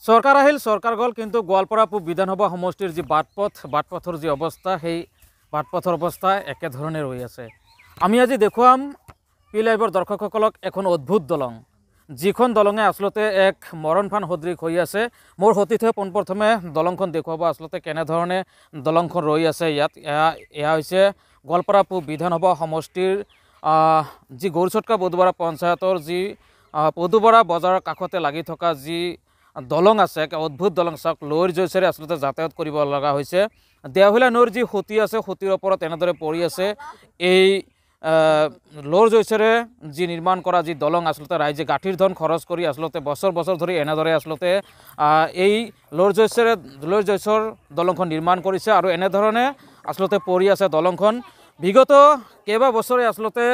সৰকাৰ আহিল সৰকাৰ গল কিন্তু গোৱালপাৰা পূব বিধানসভা সমষ্টিৰ যি বাটপথৰ যি অৱস্থা সেই বাটপথৰ অৱস্থা একেধৰণে ৰৈ আছে। আমি আজি দেখুৱাম পি লাইভৰ দৰ্শকসকলক এখন অদ্ভুত দলং, যিখন দলঙে আচলতে এক মৰণফান সদৃশ হৈ আছে। মোৰ সতীৰ্থে পোনপ্ৰথমে দলংখন দেখুৱাব আচলতে কেনেধৰণে দলংখন ৰৈ আছে ইয়াত। এয়া হৈছে গোৱালপাৰা পূব বিধানসভা সমষ্টিৰ যি গৌৰচটকা পদুবৰা পঞ্চায়তৰ যি পদুবৰা বজাৰৰ কাষতে লাগি থকা যি দলং আছে, এক অদ্ভুত দলং। চাওক, লৌৰ জৈছেৰে আচলতে যাতায়াত কৰিব লগা হৈছে। দেওহিলা নৈৰ যি সতী আছে, সতীৰ ওপৰত এনেদৰে পৰি আছে এই লৌৰ জৈছেৰে যি নিৰ্মাণ কৰা যি দলং, আচলতে ৰাইজে গাঁঠিৰ ধন খৰচ কৰি আচলতে বছৰ বছৰ ধৰি এনেদৰে আচলতে এই লৌৰ জৈছৰ দলংখন নিৰ্মাণ কৰিছে আৰু এনেধৰণে আচলতে পৰি আছে দলংখন। বিগত কেইবা বছৰে আচলতে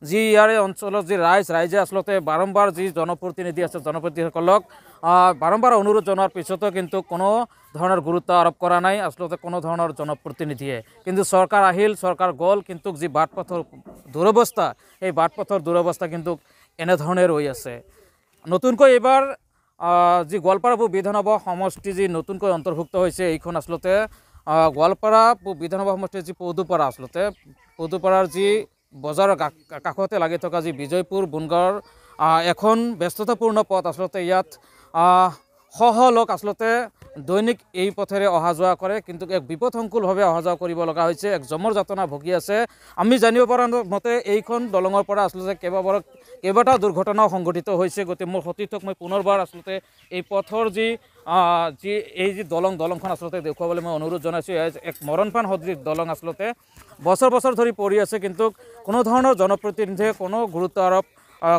যি ইয়াৰে অঞ্চলৰ যি ৰাইজে আচলতে বাৰম্বাৰ যি জনপ্ৰতিনিধি আছে, জনপ্ৰতিনিধিসকলক বাৰম্বাৰ অনুৰোধ জনোৱাৰ পিছতো কিন্তু কোনো ধৰণৰ গুৰুত্ব আৰোপ কৰা নাই আচলতে কোনো ধৰণৰ জনপ্ৰতিনিধিয়ে। কিন্তু চৰকাৰ আহিল, চৰকাৰ গ'ল, কিন্তু যি বাটপথৰ দুৰৱস্থা, সেই বাটপথৰ দুৰৱস্থা কিন্তু এনেধৰণে ৰৈ আছে। নতুনকৈ এইবাৰ যি গোৱালপাৰা পূব বিধানসভা সমষ্টি যি নতুনকৈ অন্তৰ্ভুক্ত হৈছে, এইখন আচলতে গোৱালপাৰা পূব বিধানসভা সমষ্টিৰ যি পদুপাৰা, আচলতে পদুপাৰাৰ যি বজাৰৰ কাষতে লাগি থকা যি বিজয়পুৰ বুনগাঁৱৰ এখন ব্যস্ততাপূৰ্ণ পথ। আচলতে ইয়াত শহ লোক আচলতে দৈনিক এই পথেৰে অহা যোৱা কৰে, কিন্তু এক বিপদসংকুলভাৱে অহা যোৱা কৰিব লগা হৈছে, এক জমৰ যাতনা ভুগি আছে। আমি জানিব পৰা মতে এইখন দলঙৰ পৰা আচলতে কেইবাটাও দুৰ্ঘটনাও সংঘটিত হৈছে। গতিকে মোৰ সতীৰ্থক মই পুনৰবাৰ আচলতে এই পথৰ এই যি দলংখন আচলতে দেখুৱাবলৈ মই অনুৰোধ জনাইছোঁ। এক মৰণফান সদৃশ দলং আচলতে বছৰ বছৰ ধৰি পৰি আছে, কিন্তু কোনো ধৰণৰ জনপ্ৰতিনিধিয়ে কোনো গুৰুত্ব আৰোপ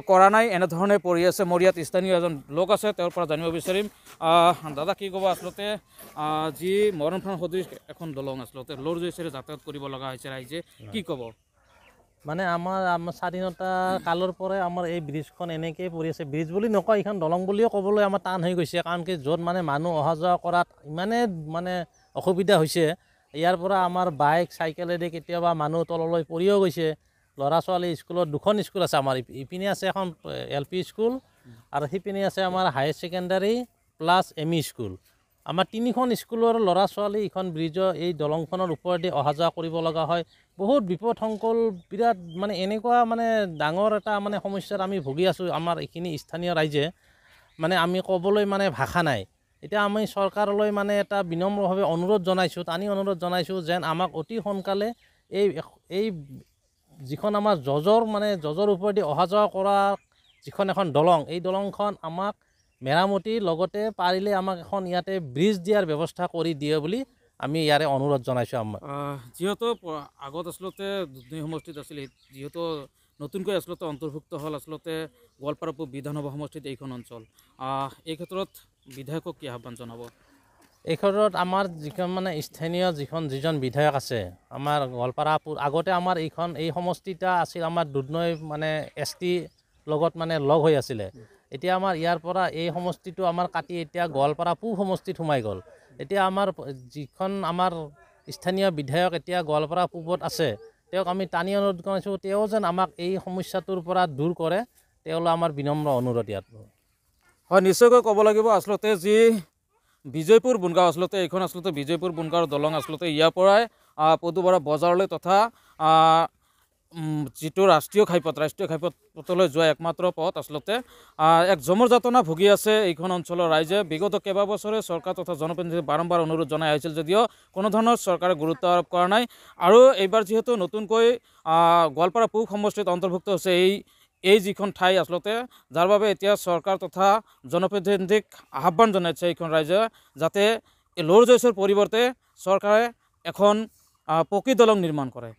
কৰা নাই, এনেধৰণে পৰি আছে। মোৰ ইয়াত স্থানীয় এজন লোক আছে, তেওঁৰ পৰা জানিব বিচাৰিম। দাদা, কি ক'ব আচলতে যি মৰণফান সদৃশ এখন দলং আচলতে লৌৰ জৈছেৰে যাতায়াত কৰিব লগা হৈছে ৰাইজে, কি ক'ব? মানে আমাৰ স্বাধীনতা কালৰ পৰাই আমাৰ এই ব্ৰিজখন এনেকৈয়ে পৰি আছে। ব্ৰিজ বুলি নকয়, এইখন দলং বুলিও ক'বলৈ আমাৰ টান হৈ গৈছে, কাৰণ কি য'ত মানে মানুহ অহা যোৱা কৰাত ইমানেই মানে অসুবিধা হৈছে। ইয়াৰ পৰা আমাৰ বাইক চাইকেলেদি কেতিয়াবা মানুহ তললৈ পৰিও গৈছে। ল'ৰা ছোৱালী স্কুলত দুখন স্কুল আছে আমাৰ, ইপিনে আছে এখন LP স্কুল আৰু সিপিনে আছে আমাৰ higher secondary plus ME school. আমাৰ তিনিখন স্কুলৰ ল'ৰা ছোৱালী এইখন ব্ৰিজৰ এই দলংখনৰ ওপৰেদি অহা যোৱা কৰিব লগা হয়। বহুত বিপদসংকুল, বিৰাট মানে এনেকুৱা মানে ডাঙৰ এটা মানে সমস্যাত আমি ভুগি আছোঁ আমাৰ এইখিনি স্থানীয় ৰাইজে। মানে আমি ক'বলৈ মানে ভাষা নাই। এতিয়া আমি চৰকাৰলৈ মানে এটা বিনম্ৰভাৱে অনুৰোধ জনাইছোঁ যেন আমাক অতি সোনকালে এই যিখন আমাৰ জজৰ ওপৰেদি অহা যোৱা কৰা যিখন এখন দলং, এই দলংখন আমাক মেৰামতিৰ লগতে পাৰিলে আমাক এখন ইয়াতে ব্ৰিজ দিয়াৰ ব্যৱস্থা কৰি দিয়ে বুলি আমি ইয়াৰে অনুৰোধ জনাইছোঁ। আমাৰ যিহেতু আগত আচলতে দুধনৈ সমষ্টিত আছিলে, যিহেতু নতুনকৈ আচলতে অন্তৰ্ভুক্ত হ'ল আচলতে গোৱালপাৰা পূব বিধানসভা সমষ্টিত এইখন অঞ্চল, এই ক্ষেত্ৰত বিধায়কক কি আহ্বান জনাব? এই ক্ষেত্ৰত আমাৰ যিখন মানে স্থানীয় যিজন বিধায়ক আছে আমাৰ গোৱালপাৰা আগতে আমাৰ এই সমষ্টিটা আছিল আমাৰ দুধনৈ মানে ST লগত মানে লগ হৈ আছিলে। এতিয়া আমাৰ ইয়াৰ পৰা এই সমষ্টিটো আমাৰ কাটি এতিয়া গোৱালপাৰা পূব সমষ্টিত সোমাই গ'ল। এতিয়া আমাৰ যিখন আমাৰ স্থানীয় বিধায়ক এতিয়া গোৱালপাৰা পূবত আছে, তেওঁক আমি টানি অনুৰোধ কৰিছোঁ, তেওঁ যেন আমাক এই সমস্যাটোৰ পৰা দূৰ কৰে, তেওঁলৈ আমাৰ বিনম্ৰ অনুৰোধ ইয়াত। হয়, নিশ্চয়কৈ ক'ব লাগিব আচলতে যি বিজয়পুৰ বুনগাঁও, আচলতে এইখন আচলতে বিজয়পুৰ বুনগাঁৱৰ দলং আচলতে ইয়াৰ পৰাই পদুবৰা বজাৰলৈ তথা যিটো ৰাষ্ট্ৰীয় ঘাইপথলৈ যোৱা একমাত্ৰ পথ, আচলতে এক জমৰ যাতনা ভুগি আছে এইখন অঞ্চলৰ ৰাইজে। বিগত কেইবাবছৰে চৰকাৰ তথা জনপ্ৰতিনিধিয়ে বাৰম্বাৰ অনুৰোধ জনাই আহিছিল, যদিও কোনো ধৰণৰ চৰকাৰে গুৰুত্ব আৰোপ কৰা নাই। আৰু এইবাৰ যিহেতু নতুনকৈ গোৱালপাৰা পূব সমষ্টিত অন্তৰ্ভুক্ত হৈছে এই যিখন ঠাই আচলতে, যাৰ বাবে এতিয়া চৰকাৰ তথা জনপ্ৰতিনিধিক আহ্বান জনাইছে এইখন ৰাইজে, যাতে এই লৌৰ জৈছৰ পৰিৱৰ্তে চৰকাৰে এখন পকী দলং নিৰ্মাণ কৰে।